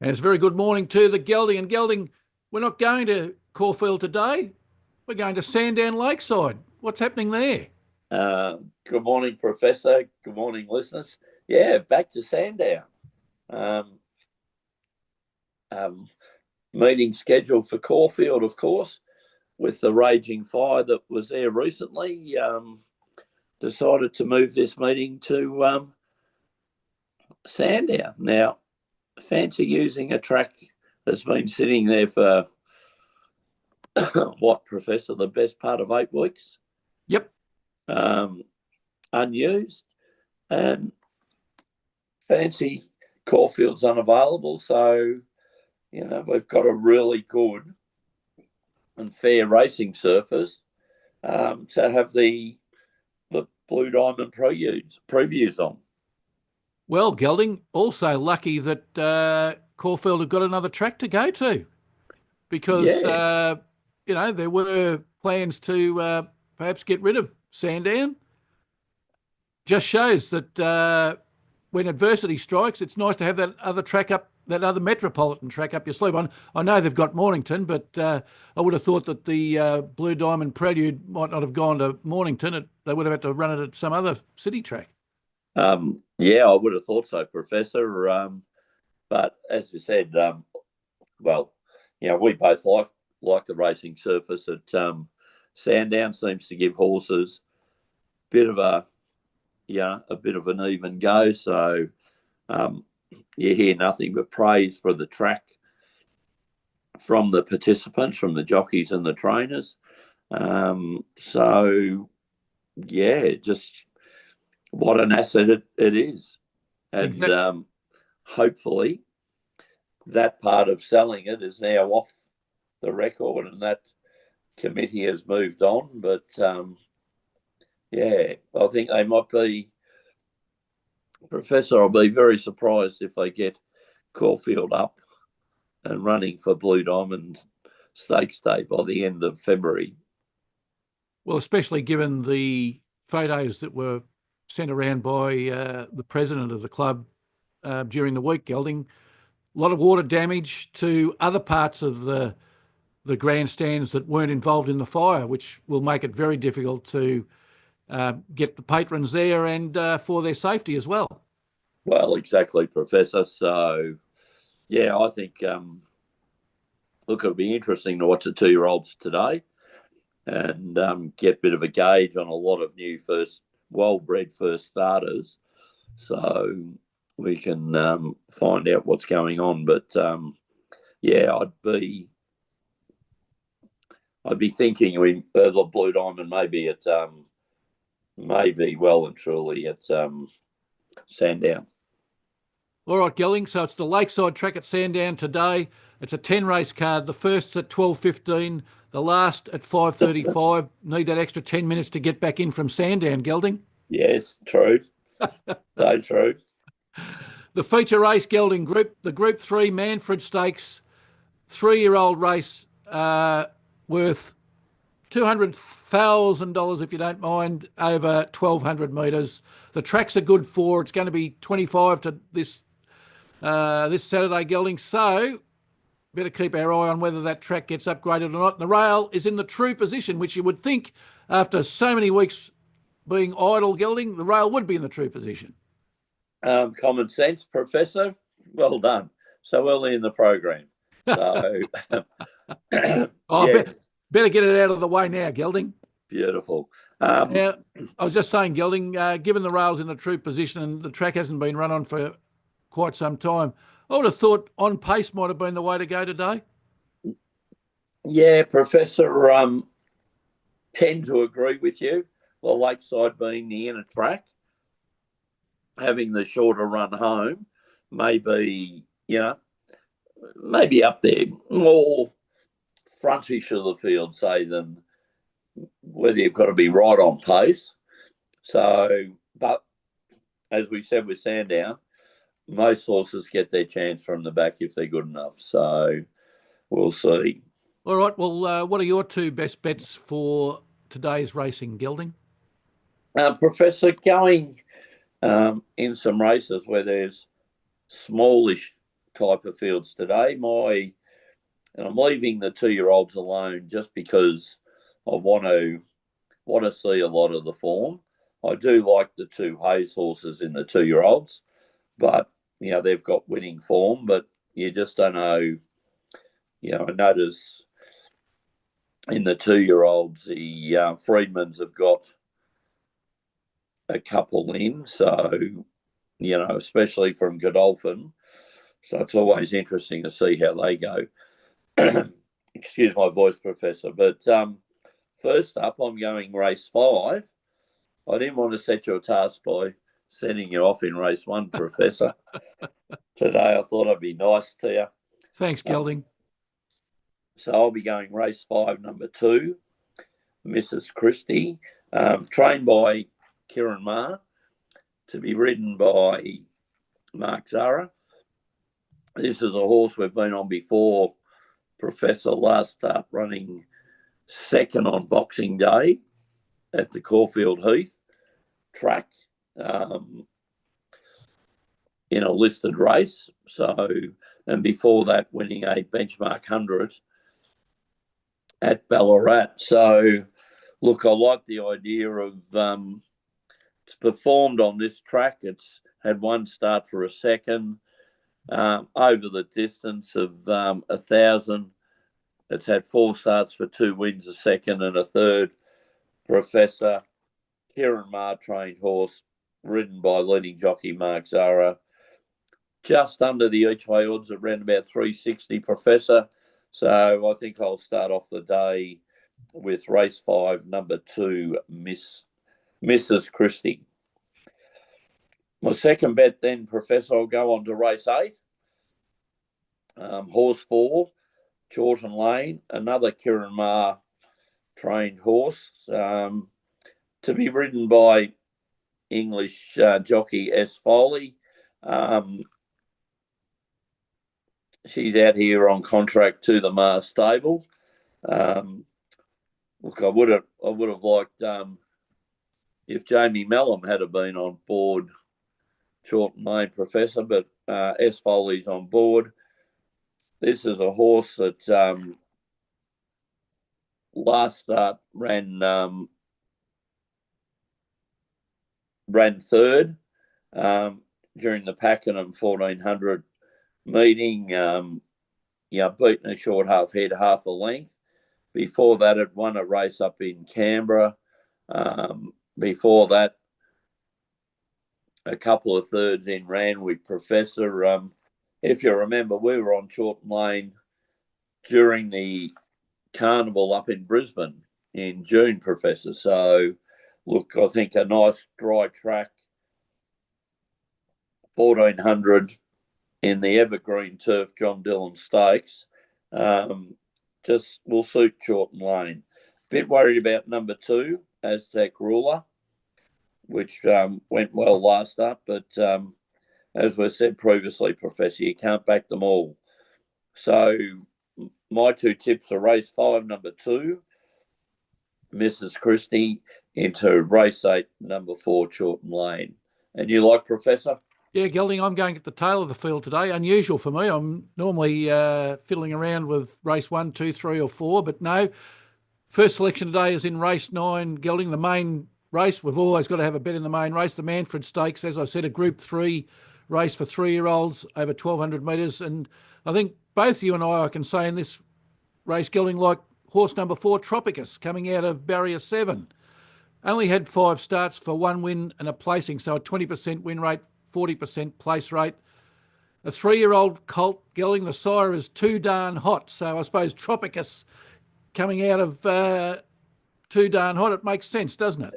And it's a very good morning to the Gelding. And Gelding, we're not going to Caulfield today. We're going to Sandown Lakeside. What's happening there? Good morning, Professor. Good morning, listeners. Yeah, back to Sandown. Um, Meeting scheduled for Caulfield, of course, with the raging fire that was there recently. Decided to move this meeting to Sandown. Now, fancy using a track that's been sitting there for what, Professor, the best part of 8 weeks? Yep. Unused, and fancy Caulfield's unavailable. So, we've got a really good and fair racing surface to have the Blue Diamond previews on. Well, Gelding, also lucky that Caulfield have got another track to go to because, there were plans to perhaps get rid of Sandown. Just shows that when adversity strikes, it's nice to have that other track up, that other metropolitan track up your sleeve. I know they've got Mornington, but I would have thought that the Blue Diamond Prelude might not have gone to Mornington. They would have had to run it at some other city track. Yeah, I would have thought so, Professor. But as you said, we both like the racing surface at Sandown. Seems to give horses a bit of an even go. So you hear nothing but praise for the track from the participants, from the jockeys and the trainers. Just what an asset it is. And Exactly. Hopefully that part of selling it is now off the record and that committee has moved on. But I think they might be, Professor, I'll be very surprised if they get Caulfield up and running for Blue Diamond Stakes Day by the end of February. Well, especially given the photos that were sent around by the president of the club during the week, Gelding. A lot of water damage to other parts of the grandstands that weren't involved in the fire, which will make it very difficult to get the patrons there and for their safety as well. Well, exactly, Professor. So, I think, it'll be interesting to watch the 2-year-olds today and get a bit of a gauge on a lot of new well-bred first starters. So we can find out what's going on. But, I'd be thinking the Blue Diamond maybe well and truly at Sandown. All right, Gelding. So it's the Lakeside track at Sandown today. It's a 10-race card. The first's at 12:15. The last at 5:35. Need that extra 10 minutes to get back in from Sandown, Gelding. Yes, true. So true. The feature race, Gelding the Group 3 Manfred Stakes, 3-year-old race worth $200,000, if you don't mind, over 1,200 metres. The track's a good 4. It's going to be 25 to this Saturday, Gelding. So better keep our eye on whether that track gets upgraded or not. And the rail is in the true position, which you would think after so many weeks being idle, Gelding, the rail would be in the true position. Common sense, Professor. Well done. So early in the program. So, better get it out of the way now, Gelding. Beautiful. Now, I was just saying, Gelding, given the rail's in the true position and the track hasn't been run on for quite some time, I would have thought On Pace might have been the way to go today. Yeah, Professor, tend to agree with you. The Lakeside being the inner track, having the shorter run home, maybe up there, more frontish of the field, say, than whether you've got to be right on pace. So, but as we said with Sandown, most horses get their chance from the back if they're good enough. So we'll see. All right. Well, what are your 2 best bets for today's racing, Gelding? Professor, going in some races where there's smallish type of fields today. And I'm leaving the 2-year-olds alone just because I want to see a lot of the form. I do like the 2 Hayes horses in the 2-year-olds, but they've got winning form, but you just don't know. I notice in the 2-year-olds, the Freedmans have got a couple in, so especially from Godolphin. So it's always interesting to see how they go. Excuse my voice, Professor. But first up, I'm going race 5. I didn't want to set you a task by sending you off in race 1, Professor. Today, I thought I'd be nice to you. Thanks, Gelding. So I'll be going race 5, number 2, Mrs. Christie, trained by Kieran Maher, to be ridden by Mark Zara. This is a horse we've been on before, Professor. Last start running second on Boxing Day at the Caulfield Heath track in a listed race. So, and before that, winning a benchmark 100 at Ballarat. So, look, I like the idea of it's performed on this track. It's had 1 start for a second. Over the distance of 1,000. It's had 4 starts for 2 wins, a second and a third. Professor, Kieran Maher trained horse, ridden by leading jockey Mark Zara. Just under the each way odds, around about 360, Professor. So I think I'll start off the day with race 5, number 2, Mrs. Christie. My second bet then, Professor, I'll go on to race 8. Horse 4, Chawton Lane, another Kieran Maher trained horse, to be ridden by English jockey S. Foley. She's out here on contract to the Maher stable. Look, I would have liked if Jamie Mellom had been on board Chawton Lane, Professor, but S. Foley's on board. This is a horse that last start ran third during the Pakenham 1400 meeting. Beaten a short half a length. Before that, it won a race up in Canberra. Before that, a couple of thirds in Randwick, Professor. If you remember, we were on Chawton Lane during the carnival up in Brisbane in June, Professor. So, look, I think a nice dry track, 1400 in the evergreen turf John Dillon Stakes, just will suit Chawton Lane. Bit worried about number 2, Aztec Ruler, which went well last up, but as we said previously, Professor, you can't back them all. So my 2 tips are race 5, number 2, Mrs. Christie, into race 8, number 4, Chawton Lane. And you like, Professor? Yeah, Gelding, I'm going at the tail of the field today. Unusual for me. I'm normally fiddling around with race 1, 2, 3 or 4, but no. First selection today is in race 9, Gelding, the main race. We've always got to have a bet in the main race. The Manfred Stakes, as I said, a Group 3 race for 3-year-olds over 1,200 metres. And I think both you and I can say in this race, Gelding, like horse number 4, Tropicus, coming out of Barrier 7. Only had 5 starts for 1 win and a placing, so a 20% win rate, 40% place rate. A 3-year-old colt, Gelding, the sire is Too Darn Hot. So I suppose Tropicus coming out of Too Darn Hot, it makes sense, doesn't it?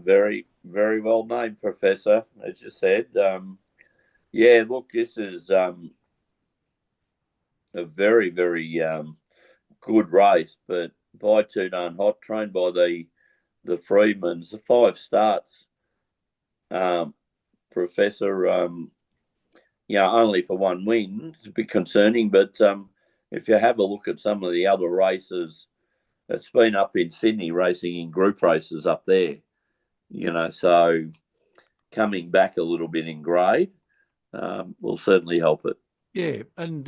Very, very well named, Professor, as you said. Yeah, look, this is a very, very good race, but by Too Darn Hot, trained by the Freedmans, the 5 starts, Professor, only for 1 win, it's a bit concerning, but if you have a look at some of the other races, it's been up in Sydney racing in group races up there, so coming back a little bit in grade will certainly help it. Yeah, and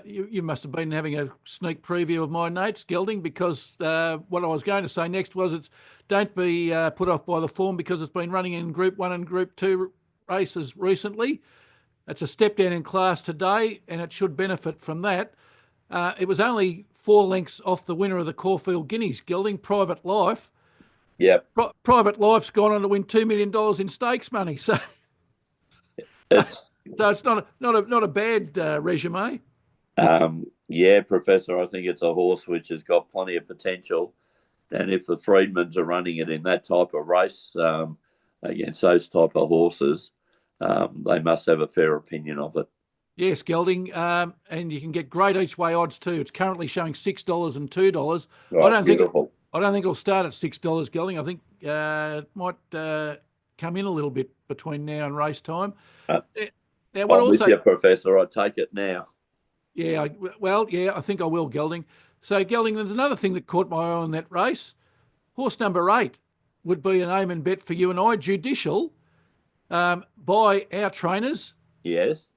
you must have been having a sneak preview of my notes, Gelding, because what I was going to say next was don't be put off by the form because it's been running in Group 1 and Group 2 races recently. It's a step down in class today, and it should benefit from that. It was only 4 lengths off the winner of the Caulfield Guineas, Gelding, Private Life. Yep. Private Life's gone on to win $2 million in stakes money, so It's it's not a bad resume. yeah, Professor. I think it's a horse which has got plenty of potential, and if the Freedmans are running it in that type of race against those type of horses, they must have a fair opinion of it. Yes, Gelding, and you can get great each way odds too. It's currently showing $6 and $2. Right, I don't think it'll start at $6, Gelding. I think it might come in a little bit between now and race time. Now, what I'm also with you, Professor. I take it now. Yeah, I think I will, Gelding. So, Gelding, there's another thing that caught my eye on that race. Horse number 8 would be an aim and bet for you and I, Judicial, by our trainers. Yes,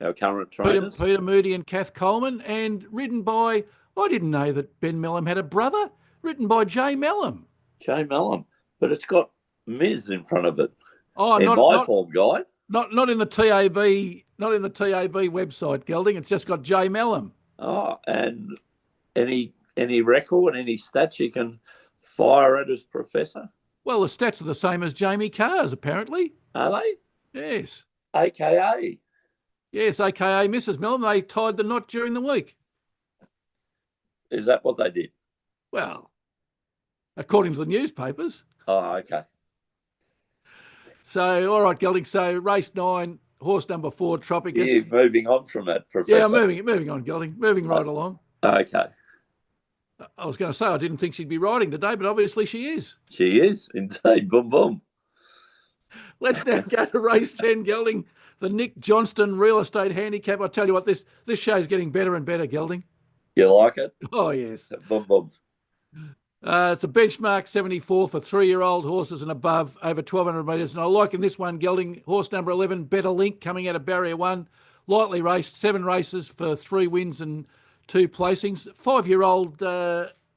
our current trainers. Peter Moody and Kath Coleman, and ridden by, I didn't know that Ben Melham had a brother, ridden by Jay Melham. Jay Melham, but it's got Miz in front of it. Oh, in my form guide. Not in the TAB, not in the TAB website, Gelding. It's just got Jay Melham. Oh, and any record, any stats you can fire at us, Professor? Well, the stats are the same as Jamie Carr's, apparently. Are they? Yes. AKA. Yes, AKA Mrs. Melham. They tied the knot during the week. Is that what they did? Well, according to the newspapers. Oh, okay. So, all right, Gelding. So, race 9, horse number 4, Tropicus. Yeah, moving on from that, Professor. Yeah, moving on, Gelding. Moving right along. Okay. I was going to say I didn't think she'd be riding today, but obviously she is. She is, indeed. Boom, boom. Let's now go to race 10, Gelding. The Nick Johnston Real Estate Handicap. I tell you what, this show's getting better and better, Gelding. You like it? Oh, yes. Boom, boom. It's a benchmark 74 for 3-year-old horses and above, over 1,200 metres. And I like in this one, Gelding, horse number 11, Better Link, coming out of Barrier 1. Lightly raced, 7 races for 3 wins and 2 placings. 5-year-old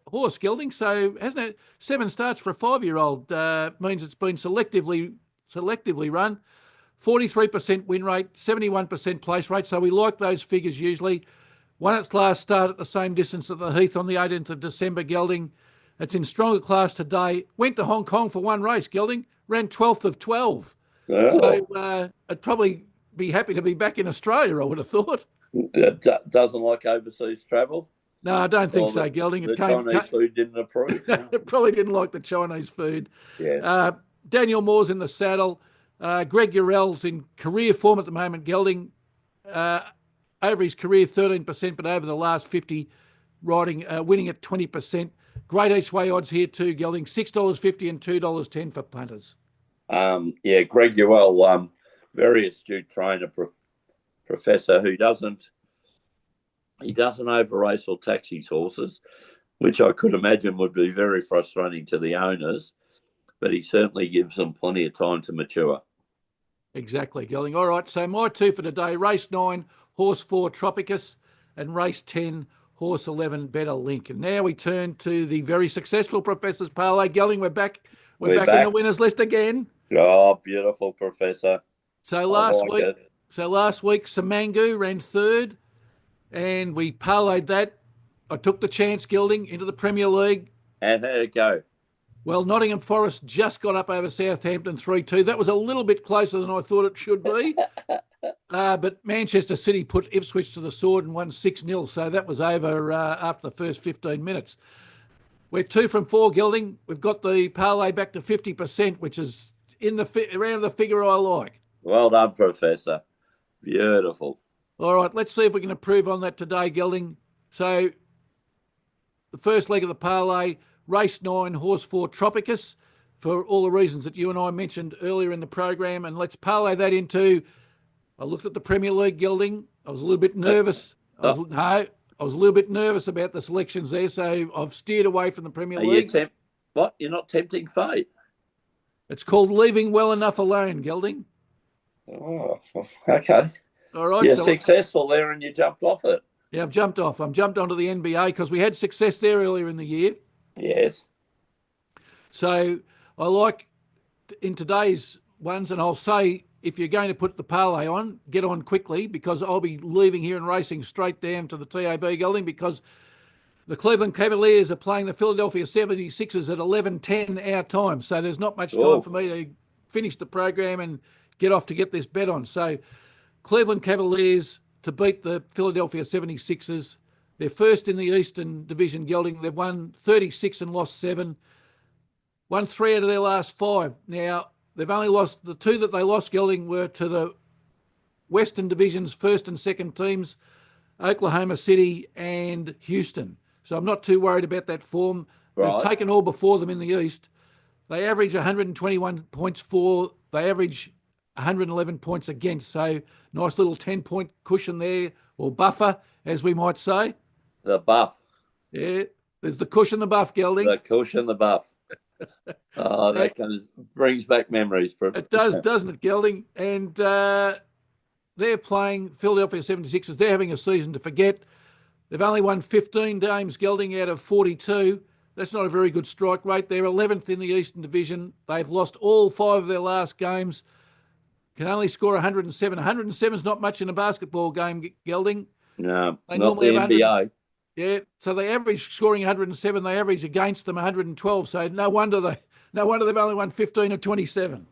horse, Gelding. So hasn't it? 7 starts for a 5-year-old means it's been selectively run. 43% win rate, 71% place rate. So we like those figures usually. Won its last start at the same distance at the Heath on the 18th of December, Gelding. It's in stronger class today. Went to Hong Kong for 1 race, Gelding. Ran 12th of 12. Oh. So I'd probably be happy to be back in Australia, I would have thought. Doesn't like overseas travel? No, I don't think so, Gelding. The Chinese food didn't approve. It probably didn't like the Chinese food. Yeah. Daniel Moore's in the saddle. Greg Urell's in career form at the moment, Gelding. Over his career, 13%, but over the last 50, winning at 20%. Great each way odds here too, Gelding. $6.50 and $2.10 for punters. Yeah, Greg Urell, very astute trainer, Professor, who doesn't over-race or tax his horses, which I could imagine would be very frustrating to the owners, but he certainly gives them plenty of time to mature. Exactly, Gelding. All right, so my 2 for today, race 9, horse 4, Tropicus, and race 10, horse 11, Better Link. And now we turn to the very successful Professor's Parlay. Gelding, we're back. We're back in the winners list again. Oh, beautiful, Professor. So last week, Samangu ran 3rd, and we parlayed that. I took the chance, Gelding, into the Premier League. And how'd it go? Well, Nottingham Forest just got up over Southampton 3-2. That was a little bit closer than I thought it should be. But Manchester City put Ipswich to the sword and won 6-0. So that was over after the first 15 minutes. We're 2 from 4, Gelding. We've got the parlay back to 50%, which is around the figure I like. Well done, Professor. Beautiful. All right, let's see if we can improve on that today, Gelding. So the first leg of the parlay, race 9, horse 4, Tropicus, for all the reasons that you and I mentioned earlier in the program. And let's parlay that into, I looked at the Premier League, Gelding. I was a little bit nervous. I was a little bit nervous about the selections there, so I've steered away from the Premier League. What? You're not tempting fate? It's called leaving well enough alone, Gelding. Oh, okay. All right. You're successful there and you jumped off it. Yeah, I've jumped off. I've jumped onto the NBA because we had success there earlier in the year. Yes. So I like in today's ones, and I'll say if you're going to put the parlay on, get on quickly because I'll be leaving here and racing straight down to the TAB Gelding because the Cleveland Cavaliers are playing the Philadelphia 76ers at 11:10 our time. So there's not much time for me to finish the program and get off to get this bet on. So Cleveland Cavaliers to beat the Philadelphia 76ers. They're first in the Eastern Division Gelding. They've won 36 and lost 7. Won 3 out of their last 5. Now, they've only lost, the 2 that they lost, Gelding, were to the Western Division's first and second teams, Oklahoma City and Houston. So I'm not too worried about that form. Right. They've taken all before them in the East. They average 121 points for, they average 111 points against. So nice little 10-point cushion there, or buffer, as we might say. The buff. Yeah, there's the cushion, the buff, Gelding. The cushion, the buff. Oh, that kind of brings back memories. It does, doesn't it, Gelding? And they're playing Philadelphia 76ers. They're having a season to forget. They've only won 15 games, Gelding, out of 42. That's not a very good strike rate. They're 11th in the Eastern Division. They've lost all 5 of their last games. Can only score 107. 107 is not much in a basketball game, Gelding. No, they not the NBA. Yeah, so they average scoring 107. They average against them 112. So no wonder they've only won 15 of 27.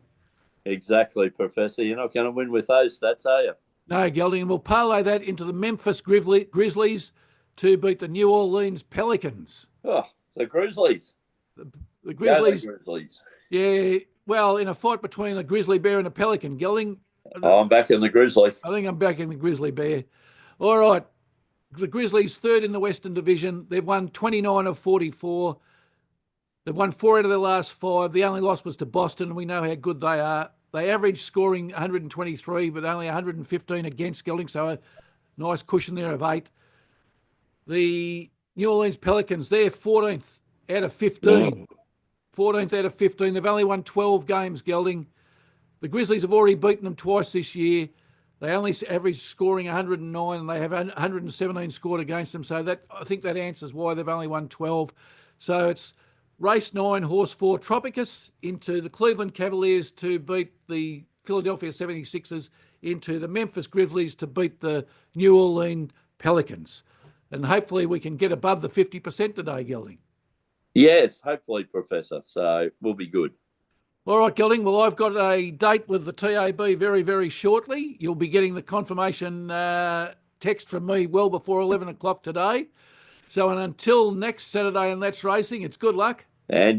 Exactly, Professor. You're not going to win with those stats, are you? No, Gelding, and we'll parlay that into the Memphis Grizzlies to beat the New Orleans Pelicans. Oh, the Grizzlies. The Grizzlies. Yeah, the Grizzlies. Yeah, well, in a fight between a grizzly bear and a pelican, Gelding. Oh, I'm back in the Grizzly. I think I'm back in the grizzly bear. All right. The Grizzlies, third in the Western Division. They've won 29 of 44. They've won 4 out of their last 5. The only loss was to Boston, and we know how good they are. They average scoring 123, but only 115 against, Gelding, so a nice cushion there of 8. The New Orleans Pelicans, they're 14th out of 15. 14th out of 15. They've only won 12 games, Gelding. The Grizzlies have already beaten them twice this year. They only average scoring 109, and they have 117 scored against them. So that, I think that answers why they've only won 12. So it's race 9, horse 4, Tropicus into the Cleveland Cavaliers to beat the Philadelphia 76ers, into the Memphis Grizzlies to beat the New Orleans Pelicans. And hopefully we can get above the 50% today, Gelding. Yes, hopefully, Professor. So we'll be good. All right, Gelding. Well, I've got a date with the TAB very, very shortly. You'll be getting the confirmation text from me well before 11 o'clock today. So until next Saturday, and that's racing, it's good luck. And